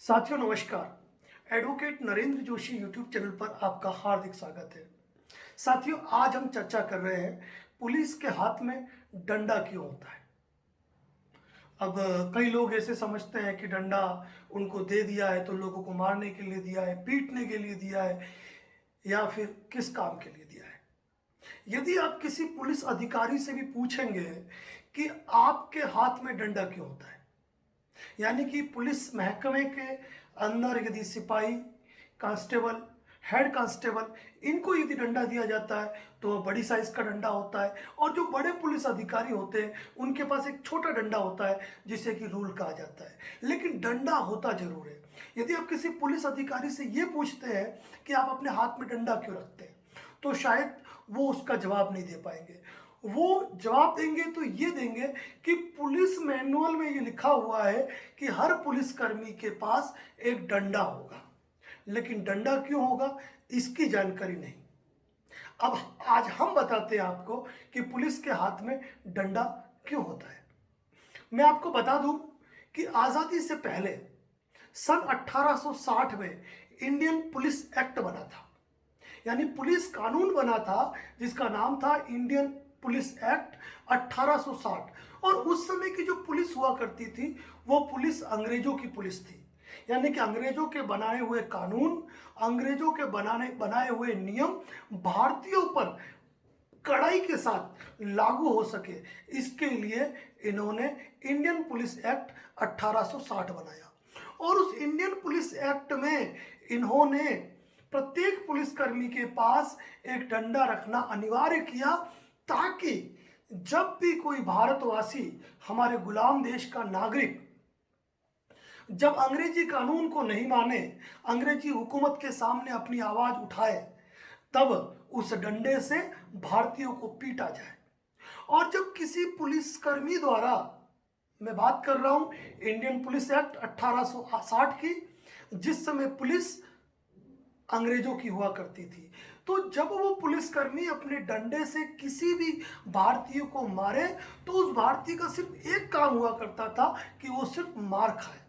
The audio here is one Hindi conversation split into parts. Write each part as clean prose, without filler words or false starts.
साथियों नमस्कार। Advocate Narendra Joshi YouTube channel पर आपका हार्दिक स्वागत है। साथियों, आज हम चर्चा कर रहे हैं पुलिस के हाथ में डंडा क्यों होता है। अब कई लोग ऐसे समझते हैं कि डंडा उनको दे दिया है तो लोगों को मारने के लिए दिया है, पीटने के लिए दिया है, या फिर किस काम के लिए दिया है। यदि आप किसी पुलिस अधिकारी से भी पूछेंगे कि आपके हाथ में डंडा क्यों होता है, यानी कि पुलिस महकमे के अंदर यदि सिपाही, कांस्टेबल, हेड कांस्टेबल, इनको यदि डंडा दिया जाता है तो वह बड़ी साइज का डंडा होता है, और जो बड़े पुलिस अधिकारी होते हैं उनके पास एक छोटा डंडा होता है जिसे कि रूल कहा जाता है। लेकिन डंडा होता जरूर है। यदि आप किसी पुलिस अधिकारी से ये पूछते हैं कि आप अपने हाथ में डंडा क्यों रखते हैं, तो शायद वो उसका जवाब नहीं दे पाएंगे। वो जवाब देंगे तो ये देंगे कि पुलिस मैनुअल में ये लिखा हुआ है कि हर पुलिसकर्मी के पास एक डंडा होगा। लेकिन डंडा क्यों होगा, इसकी जानकारी नहीं। अब आज हम बताते हैं आपको कि पुलिस के हाथ में डंडा क्यों होता है। मैं आपको बता दूं कि आजादी से पहले सन 1860 में इंडियन पुलिस एक्ट बना था, यानी पुलिस कानून बना था जिसका नाम था इंडियन पुलिस एक्ट 1860। और उस समय की जो पुलिस हुआ करती थी वो पुलिस अंग्रेजों की पुलिस थी, यानी कि अंग्रेजों के बनाए हुए कानून, अंग्रेजों के बनाए हुए नियम भारतीयों पर कड़ाई के साथ लागू हो सके, इसके लिए इन्होंने इंडियन पुलिस एक्ट 1860 बनाया। और उस इंडियन पुलिस एक्ट में इन्होंने प्रत्येक पुलिसकर्मी के पास एक डंडा रखना अनिवार्य किया, ताकि जब भी कोई भारतवासी, हमारे गुलाम देश का नागरिक, जब अंग्रेजी कानून को नहीं माने, अंग्रेजी हुकूमत के सामने अपनी आवाज उठाए, तब उस डंडे से भारतीयों को पीटा जाए। और जब किसी पुलिसकर्मी द्वारा, मैं बात कर रहा हूं इंडियन पुलिस एक्ट 1860 की, जिस समय पुलिस अंग्रेजों की हुआ करती थी, तो जब वो पुलिसकर्मी अपने डंडे से किसी भी भारतीय को मारे तो उस भारतीय का सिर्फ एक काम हुआ करता था कि वो सिर्फ मार खाए,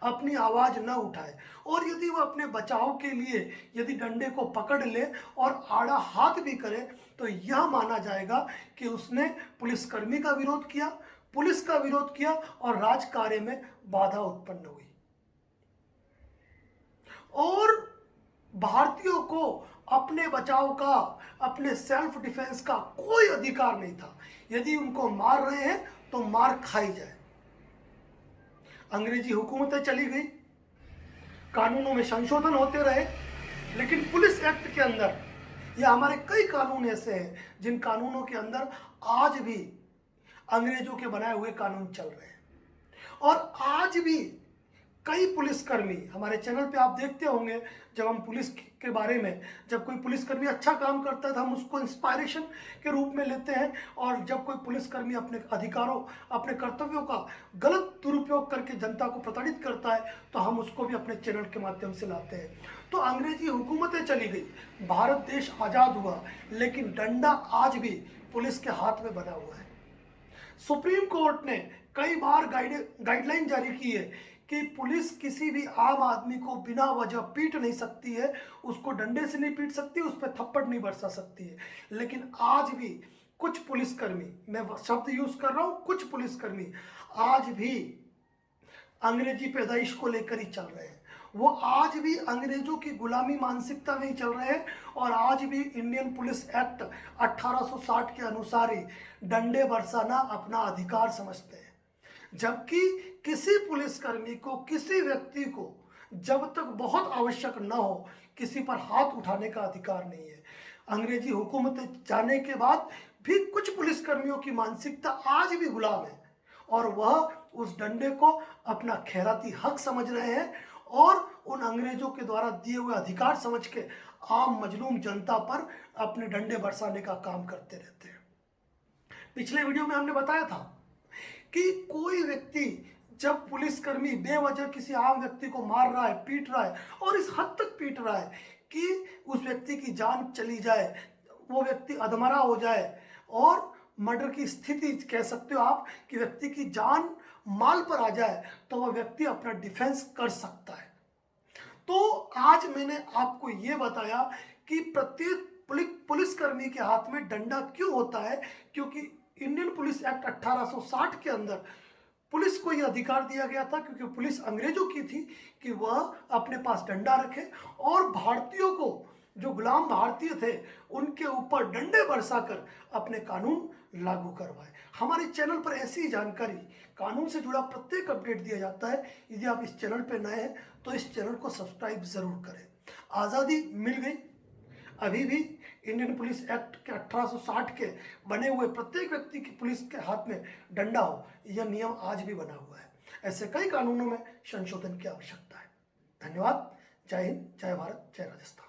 अपनी आवाज न उठाए। और यदि वो अपने बचाव के लिए यदि डंडे को पकड़ ले और आड़ा हाथ भी करे तो यह माना जाएगा कि उसने पुलिसकर्मी का विरोध किया, पुलिस का विरोध किया और राज कार्य में बाधा उत्पन्न हुई। और भारतीयों को अपने बचाव का, अपने सेल्फ डिफेंस का कोई अधिकार नहीं था। यदि उनको मार रहे हैं तो मार खाई जाए। अंग्रेजी हुकूमतें चली गई, कानूनों में संशोधन होते रहे, लेकिन पुलिस एक्ट के अंदर या हमारे कई कानून ऐसे हैं जिन कानूनों के अंदर आज भी अंग्रेजों के बनाए हुए कानून चल रहे हैं। और आज भी कई पुलिसकर्मी, हमारे चैनल पे आप देखते होंगे, जब हम पुलिस के बारे में, जब कोई पुलिसकर्मी अच्छा काम करता है तो हम उसको इंस्पायरेशन के रूप में लेते हैं, और जब कोई पुलिसकर्मी अपने अधिकारों, अपने कर्तव्यों का गलत दुरुपयोग करके जनता को प्रताड़ित करता है तो हम उसको भी अपने चैनल के माध्यम से लाते हैं। तो अंग्रेजी हुकूमतें चली गई, भारत देश आज़ाद हुआ, लेकिन डंडा आज भी पुलिस के हाथ में बना हुआ है। सुप्रीम कोर्ट ने कई बार गाइडलाइन जारी की है कि पुलिस किसी भी आम आदमी को बिना वजह पीट नहीं सकती है, उसको डंडे से नहीं पीट सकती, उस पर थप्पड़ नहीं बरसा सकती है। लेकिन आज भी कुछ पुलिसकर्मी, मैं शब्द यूज कर रहा हूं, कुछ पुलिसकर्मी आज भी अंग्रेजी पैदाइश को लेकर ही चल रहे हैं। वो आज भी अंग्रेजों की गुलामी मानसिकता में ही चल रहे हैं, और आज भी इंडियन पुलिस एक्ट 1860 के अनुसार ही डंडे बरसाना अपना अधिकार समझते हैं। जबकि किसी पुलिसकर्मी को, किसी व्यक्ति को जब तक बहुत आवश्यक न हो, किसी पर हाथ उठाने का अधिकार नहीं है। अंग्रेजी हुकूमत जाने के बाद भी कुछ पुलिसकर्मियों की मानसिकता आज भी गुलाम है, और वह उस डंडे को अपना खैराती हक समझ रहे हैं और उन अंग्रेजों के द्वारा दिए हुए अधिकार समझ के आम मजलूम जनता पर अपने डंडे बरसाने का काम करते रहते हैं। पिछले वीडियो में हमने बताया था कि कोई व्यक्ति, जब पुलिसकर्मी बेवजह किसी आम व्यक्ति को मार रहा है, पीट रहा है, और इस हद तक पीट रहा है कि उस व्यक्ति की जान चली जाए, वो व्यक्ति अधमरा हो जाए, और मर्डर की स्थिति कह सकते हो आप कि व्यक्ति की जान माल पर आ जाए तो वह व्यक्ति अपना डिफेंस कर सकता है। तो आज मैंने आपको ये बताया कि प्रत्येक पुलिसकर्मी के हाथ में डंडा क्यों होता है, क्योंकि इंडियन पुलिस एक्ट 1860 के अंदर पुलिस को यह अधिकार दिया गया था, क्योंकि पुलिस अंग्रेजों की थी, कि वह अपने पास डंडा रखे और भारतीयों को, जो गुलाम भारतीय थे, उनके ऊपर डंडे बरसाकर अपने कानून लागू करवाए। हमारे चैनल पर ऐसी ही जानकारी, कानून से जुड़ा प्रत्येक अपडेट दिया जाता है। यदि आप इस चैनल पर नए हैं तो इस चैनल को सब्सक्राइब जरूर करें। आज़ादी मिल गई, अभी भी इंडियन पुलिस एक्ट के 1860 के बने हुए प्रत्येक व्यक्ति की पुलिस के हाथ में डंडा हो, यह नियम आज भी बना हुआ है। ऐसे कई कानूनों में संशोधन की आवश्यकता है। धन्यवाद। जय हिंद, जय भारत, जय राजस्थान।